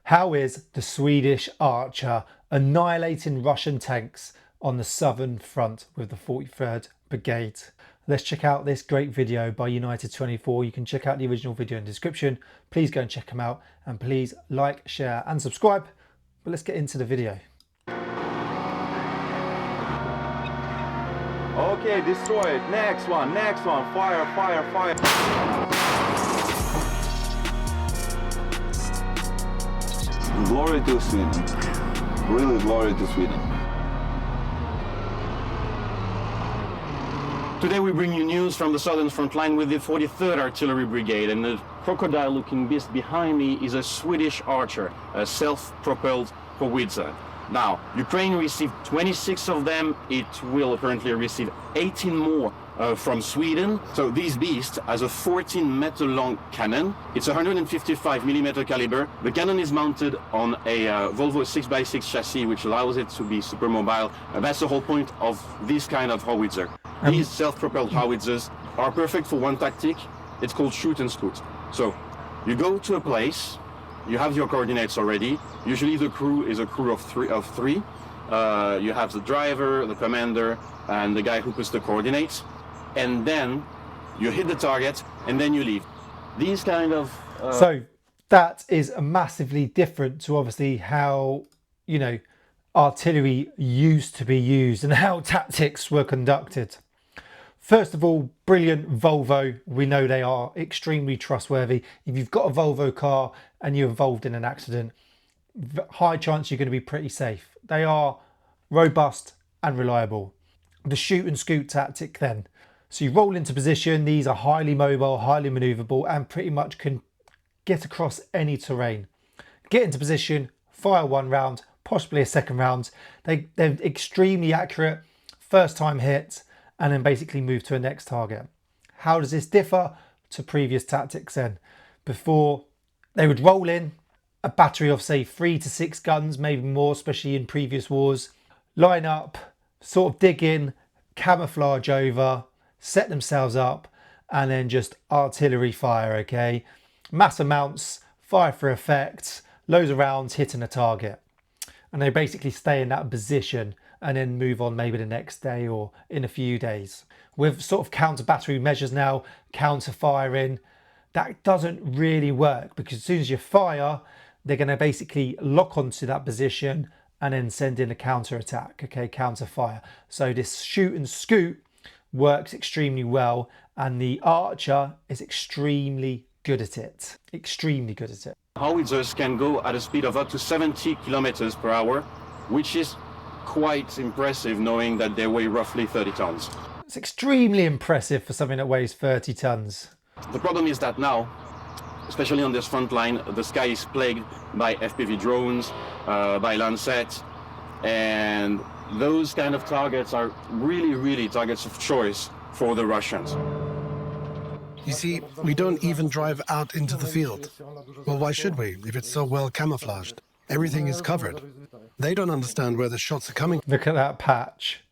How is the Swedish archer annihilating Russian tanks on the southern front with the 43rd Brigade? Let's check out this great video by United24. You can check out the original video in the description. Please go and check them out, and please like, share and subscribe. But let's get into the video. Okay, destroy it. Next one. Fire, fire, fire. Glory to Sweden. Really glory to Sweden. Today we bring you news from the southern front line with the 43rd Artillery Brigade, and the crocodile-looking beast behind me is a Swedish archer, a self-propelled howitzer. Now, Ukraine received 26 of them. It will apparently receive 18 more from Sweden. So this beast has a 14-meter long cannon. It's 155mm caliber. The cannon is mounted on a Volvo 6x6 chassis, which allows it to be super mobile. And that's the whole point of this kind of howitzer. These self-propelled howitzers are perfect for one tactic. It's called shoot and scoot. So you go to a place, you have your coordinates already. Usually the crew is a crew of three. You have the driver, the commander, and the guy who puts the coordinates. And then you hit the target, and then you leave. These kind of... So that is massively different to obviously how, artillery used to be used and how tactics were conducted. First of all, brilliant Volvo. We know they are extremely trustworthy. If you've got a Volvo car and you're involved in an accident, high chance you're going to be pretty safe. They are robust and reliable. The shoot and scoot tactic then. So you roll into position. These are highly mobile, highly maneuverable, and pretty much can get across any terrain. Get into position, fire one round, possibly a second round. They're extremely accurate, first time hit, and then basically move to a next target. How does this differ to previous tactics then? Before, they would roll in a battery of say 3 to 6 guns, maybe more, especially in previous wars, line up, sort of dig in, camouflage over, set themselves up, and then just artillery fire, okay? Mass amounts, fire for effect, loads of rounds hitting a target. And they basically stay in that position and then move on maybe the next day or in a few days. With sort of counter battery measures now, counter firing, that doesn't really work, because as soon as you fire, they're going to basically lock onto that position and then send in a counter attack, okay, counter fire. So this shoot and scoot works extremely well, and the archer is extremely good at it. Extremely good at it. Howitzers can go at a speed of up to 70 kilometers per hour, which is quite impressive knowing that they weigh roughly 30 tons. It's extremely impressive for something that weighs 30 tons. The problem is that now, especially on this front line, the sky is plagued by FPV drones, by Lancet, and those kind of targets are really targets of choice for the Russians. You see, we don't even drive out into the field. Well, why should we, if it's so well camouflaged? Everything is covered. They don't understand where the shots are coming. Look at that patch.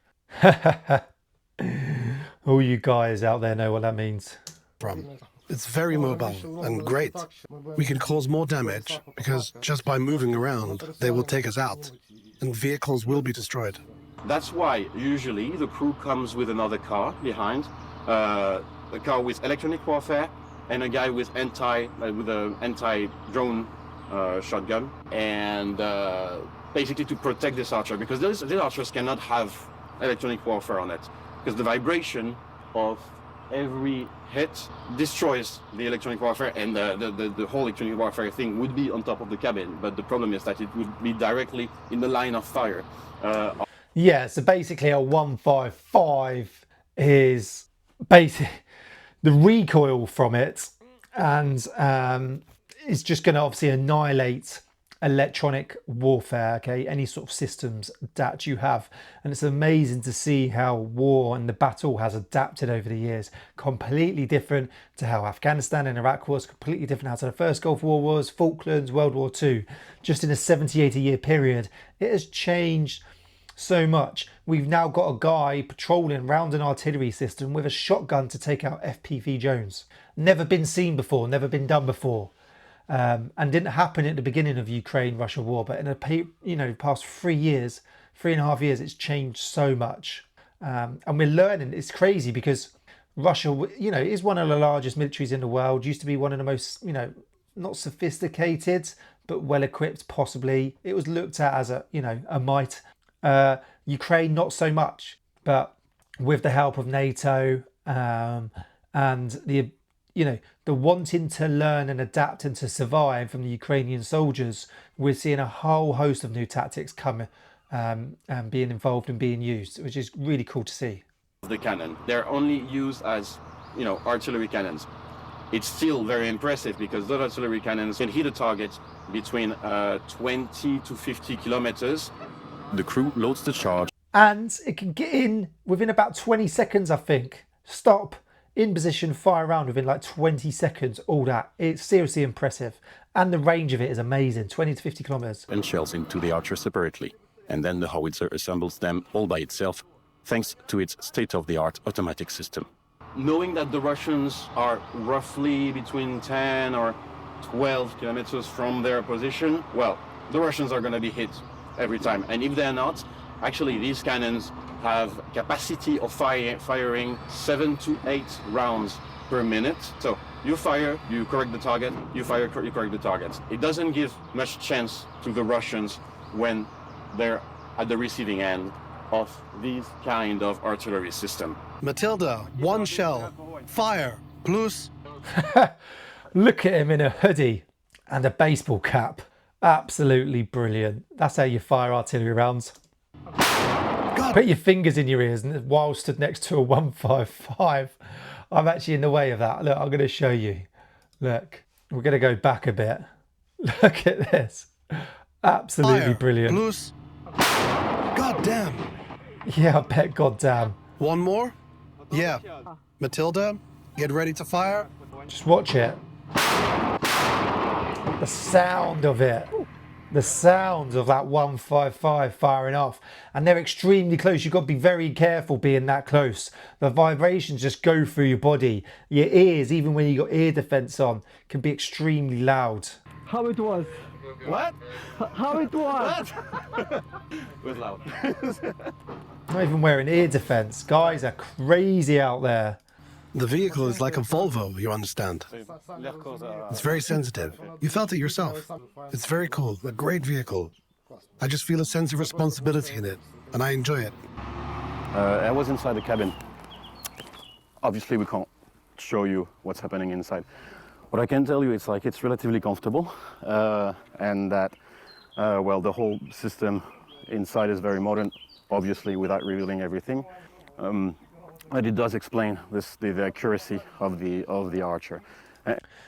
All you guys out there know what that means. From. It's very mobile and great. We can cause more damage because just by moving around, they will take us out and vehicles will be destroyed. That's why usually the crew comes with another car behind, a car with electronic warfare and a guy with an anti-drone shotgun, and basically to protect this archer, because these archers cannot have electronic warfare on it, because the vibration of every hit destroys the electronic warfare, and the whole electronic warfare thing would be on top of the cabin. But the problem is that it would be directly in the line of fire. Yeah, so basically a 155 is basically the recoil from it, and it's just going to obviously annihilate electronic warfare, okay, any sort of systems that you have. And it's amazing to see how war and the battle has adapted over the years. Completely different to how Afghanistan and Iraq was, completely different how the first Gulf War was, Falklands, World War II. Just in a 70-80 year period, it has changed so much. We've now got a guy patrolling around an artillery system with a shotgun to take out FPV drones. Never been seen before, never been done before. and didn't happen at the beginning of Ukraine-Russia war, but in the past 3.5 years, it's changed so much, and we're learning. It's crazy because Russia, is one of the largest militaries in the world. Used to be one of the most, not sophisticated, but well equipped. Possibly, it was looked at as a might. Ukraine, not so much, but with the help of NATO and the wanting to learn and adapt and to survive from the Ukrainian soldiers, we're seeing a whole host of new tactics coming and being involved and being used, which is really cool to see. The cannon, they're only used as artillery cannons. It's still very impressive because those artillery cannons can hit a target between 20 to 50 kilometers. The crew loads the charge. And it can get in within about 20 seconds, I think. Stop, in position, fire around within like 20 seconds, all that. It's seriously impressive. And the range of it is amazing, 20 to 50 kilometers. And shells into the archer separately. And then the howitzer assembles them all by itself, thanks to its state-of-the-art automatic system. Knowing that the Russians are roughly between 10 or 12 kilometers from their position, well, the Russians are going to be hit every time. And if they're not, actually these cannons have capacity of firing 7 to 8 rounds per minute. So you fire, you correct the target, you fire, you correct the target. It doesn't give much chance to the Russians when they're at the receiving end of these kind of artillery system. Matilda, 1 shell, fire, plus. Look at him in a hoodie and a baseball cap. Absolutely brilliant. That's how you fire artillery rounds. God. Put your fingers in your ears and while stood next to a 155. I'm actually in the way of that. Look, I'm going to show you. Look, we're going to go back a bit. Look at this. Absolutely Fire, brilliant. plus. God damn. Yeah, I bet goddamn. 1 more? Yeah. Matilda, get ready to fire. Just watch it. The sound of it. The sound of that 155 firing off. And they're extremely close. You've got to be very careful being that close. The vibrations just go through your body. Your ears, even when you've got ear defense on, can be extremely loud. How it was? What? How it was? It was loud. Not even wearing ear defense. Guys are crazy out there. The vehicle is like a Volvo, you understand. It's very sensitive. You felt it yourself. It's very cool, a great vehicle. I just feel a sense of responsibility in it, and I enjoy it. I was inside the cabin. Obviously, we can't show you what's happening inside. What I can tell you is it's relatively comfortable, and that, the whole system inside is very modern, obviously without revealing everything. But it does explain the accuracy of the archer.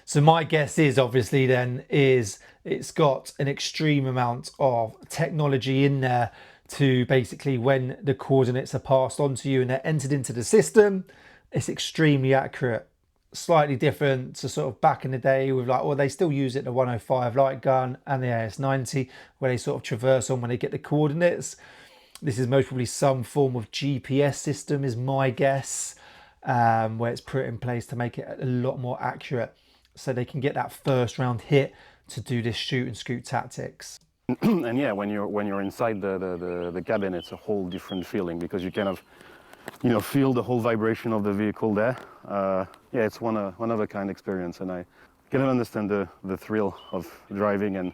So my guess is obviously then is it's got an extreme amount of technology in there to basically when the coordinates are passed on to you and they're entered into the system, it's extremely accurate. Slightly different to sort of back in the day with they still use it, the 105 light gun and the AS90 where they sort of traverse on when they get the coordinates. This is most probably some form of GPS system is my guess, where it's put in place to make it a lot more accurate so they can get that first round hit to do this shoot and scoot tactics. And yeah, when you're inside the cabin, it's a whole different feeling because you kind of feel the whole vibration of the vehicle there. It's one of a kind experience, and I can understand the thrill of driving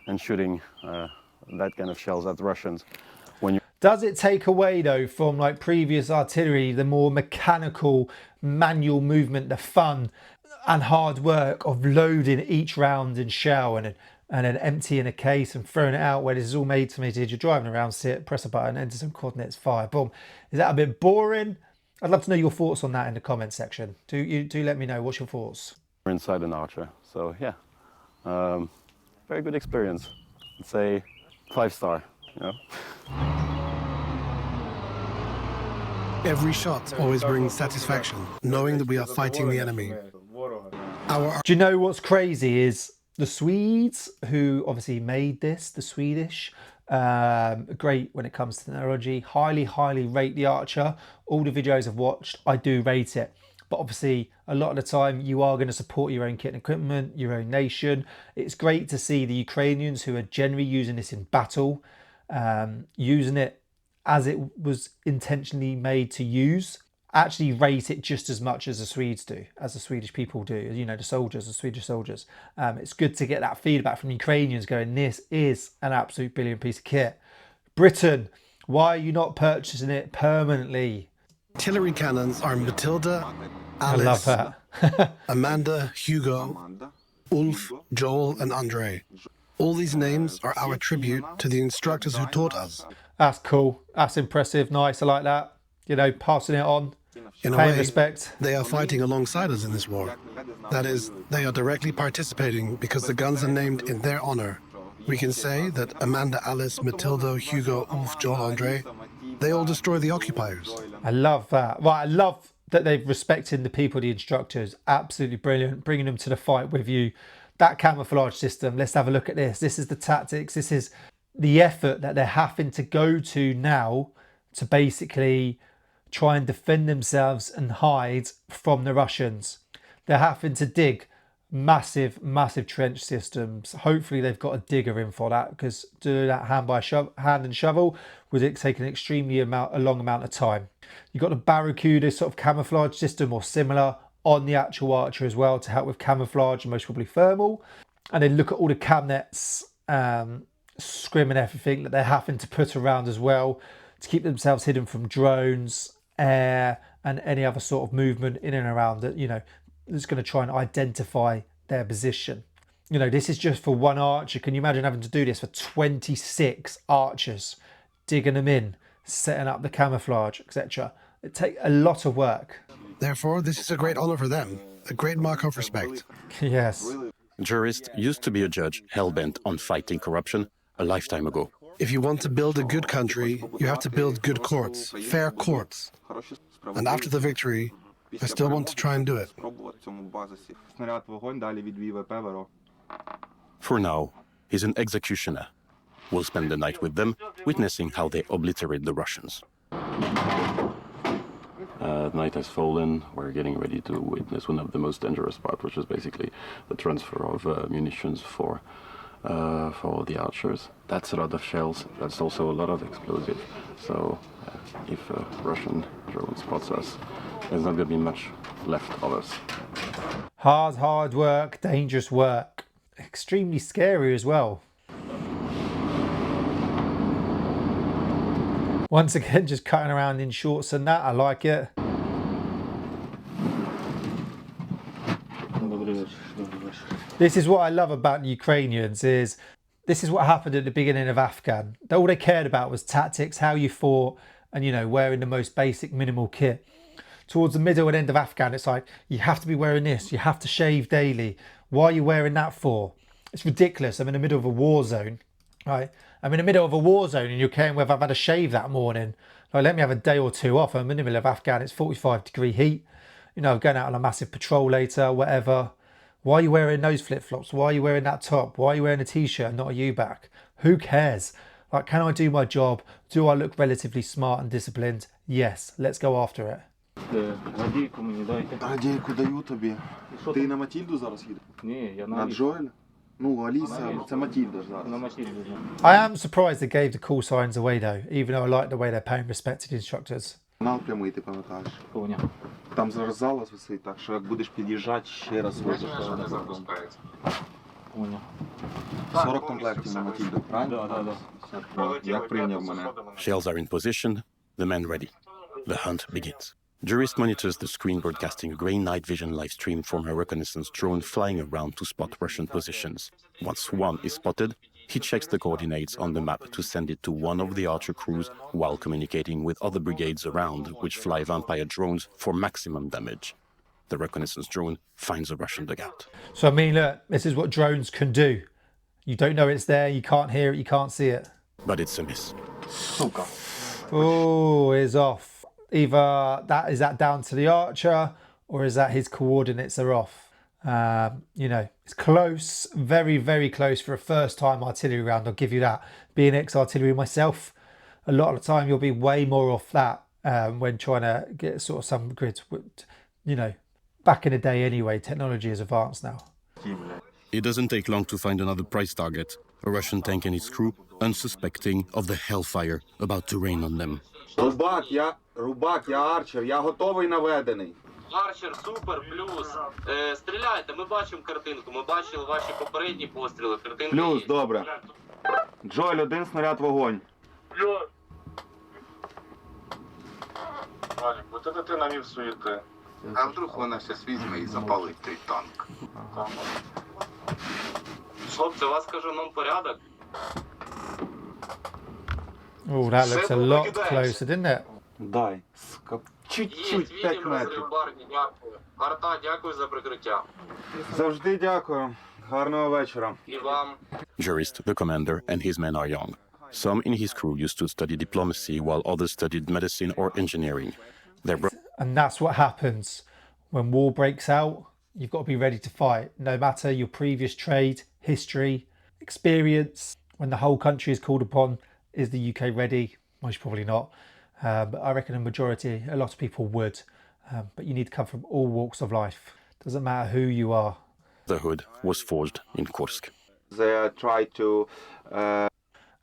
and shooting that kind of shells at the Russians. Does it take away though from previous artillery, the more mechanical, manual movement, the fun and hard work of loading each round in shell and then emptying a case and throwing it out where this is all made to me? You're driving around, sit, press a button, enter some coordinates, fire, boom. Is that a bit boring? I'd love to know your thoughts on that in the comment section. Do let me know. What's your thoughts? We're inside an archer, so yeah, very good experience. I'd say 5-star. Every shot always brings satisfaction, knowing that we are fighting the enemy. Do you know what's crazy is the Swedes who obviously made this, the Swedish, great when it comes to technology, highly rate the Archer. All the videos I've watched, I do rate it. but obviously a lot of the time you are going to support your own kit and equipment, your own nation. It's great to see the Ukrainians who are generally using this in battle, using it as it was intentionally made to use, actually rate it just as much as the Swedes do, as the Swedish people do, you know, the soldiers, the Swedish soldiers. It's good to get that feedback from Ukrainians going, this is an absolute brilliant piece of kit. Britain, why are you not purchasing it permanently? Artillery cannons are Matilda, I love Alice, that. Amanda, Hugo, Ulf, Joel, and Andre. All these names are our tribute to the instructors who taught us. That's cool. That's impressive. Nice. I like that. You know, passing it on. In a Paying way, respect. they are fighting alongside us in this war. That is, they are directly participating because the guns are named in their honor. We can say that Amanda, Alice, Matilda, Hugo, Ulf, Joel, Andre, they all destroy the occupiers. I love that. Right, I love that they've respected the people, the instructors. Absolutely brilliant. Bringing them to the fight with you. That camouflage system, let's have a look at this. This is the tactics. This is the effort that they're having to go to now to basically try and defend themselves and hide from the Russians. They're having to dig massive trench systems. Hopefully they've got a digger in for that, because doing that hand and shovel would take an extremely long amount of time. You've got the Barracuda sort of camouflage system or similar on the actual Archer as well to help with camouflage and most probably thermal. And then look at all the cam nets, scrim and everything that they're having to put around as well to keep themselves hidden from drones, air, and any other sort of movement in and around that, you know, that's going to try and identify their position. You know, this is just for one Archer. Can you imagine having to do this for 26 Archers, digging them in, setting up the camouflage, etc.? It takes a lot of work. Therefore, this is a great honor for them, a great mark of respect. Yes. Jurist used to be a judge hell-bent on fighting corruption a lifetime ago. If you want to build a good country, you have to build good courts, fair courts. And after the victory, I still want to try and do it. For now, he's an executioner. We'll spend the night with them, witnessing how they obliterate the Russians. Night has fallen. We're getting ready to witness one of the most dangerous parts, which is basically the transfer of munitions for the Archers. That's a lot of shells. That's also a lot of explosive. So if a Russian drone spots us, there's not going to be much left of us. Hard work, dangerous work. Extremely scary as well. Once again, just cutting around in shorts and that. I like it. This is what I love about the Ukrainians, is this is what happened at the beginning of Afghan. All they cared about was tactics, how you fought, and, you know, wearing the most basic minimal kit. Towards the middle and end of Afghan, it's like, you have to be wearing this, you have to shave daily. Why are you wearing that for? It's ridiculous. I'm in the middle of a war zone, right? I'm in the middle of a war zone and you're caring whether I've had a shave that morning. Like, let me have a day or two off. I'm in the middle of Afghan, it's 45-degree heat. You know, I'm going out on a massive patrol later, whatever. Why are you wearing those flip-flops? Why are you wearing that top? Why are you wearing a t-shirt and not a U-back? Who cares? Like, can I do my job? Do I look relatively smart and disciplined? Yes, let's go after it. Радійку даю тобі. Ти на Матільду зараз їдеш? Ні, я На Джоеля? Ну, Аліса, це Матільда ж зараз. I am surprised they gave the call signs away though, even though I like the way they're paying respect to the instructors. Канал прямий, ти пам'ятаєш. Там зараз залаз висить, так що як будеш під'їжджати, ще раз вийдеш. 40 комплектів на Матільду, правильно? Як прийняв мене. Shells are in position, the men ready. The hunt begins. Jurist monitors the screen broadcasting a grey night vision live stream from a reconnaissance drone flying around to spot Russian positions. Once one is spotted, he checks the coordinates on the map to send it to one of the Archer crews while communicating with other brigades around, which fly Vampire drones for maximum damage. The reconnaissance drone finds a Russian dugout. So I mean, look, this is what drones can do. You don't know it's there, you can't hear it, you can't see it. But it's a miss. Oh, it's off. Either is that down to the Archer, or is that his coordinates are off? You know, it's close, very close for a first time artillery round, I'll give you that. Being ex-artillery myself, a lot of the time you'll be way more off that when trying to get sort of some grids. you know, back in the day anyway, technology is advanced now. It doesn't take long to find another prize target, a Russian tank and its crew, unsuspecting of the hellfire about to rain on them. Рубак, я арчер, я готовий наведений. Арчер, супер, плюс. Стріляйте, ми бачимо картинку, ми бачили ваші попередні постріли. Картинка Плюс, є. добре. Джоель, 1 снаряд вогонь. Валік, от це ти навів суєти. А вдруг вона щас візьме і запалить той танк? Хлопці, у вас кажаном порядок. Oh, that looks a lot closer, didn't it? Дай. Є, Чуть-чуть, 5 відео метрів. розрив барні, дякую. Арта, дякую за прикриття. Завжди дякую. Гарного вечора. І вам. Jurist, the commander, and his men are young. Some in his crew used to study diplomacy, while others studied medicine or engineering. And that's what happens when war breaks out. You've got to be ready to fight, no matter your previous trade, history, experience. When the whole country is called upon, is the UK ready? Most probably not. But I reckon a lot of people would. But you need to come from all walks of life. Doesn't matter who you are. The hood was forged in Kursk. They try to...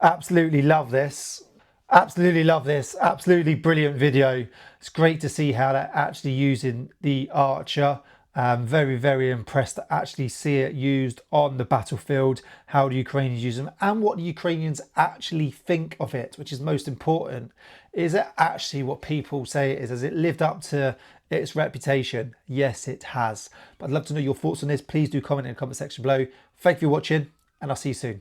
Absolutely love this. Absolutely love this. Absolutely brilliant video. It's great to see how they're actually using the Archer. Very, very impressed to actually see it used on the battlefield. How the Ukrainians use them and what the Ukrainians actually think of it, which is most important. Is it actually what people say it is? Has it lived up to its reputation? Yes, it has. But I'd love to know your thoughts on this. Please do comment in the comment section below. Thank you for watching, and I'll see you soon.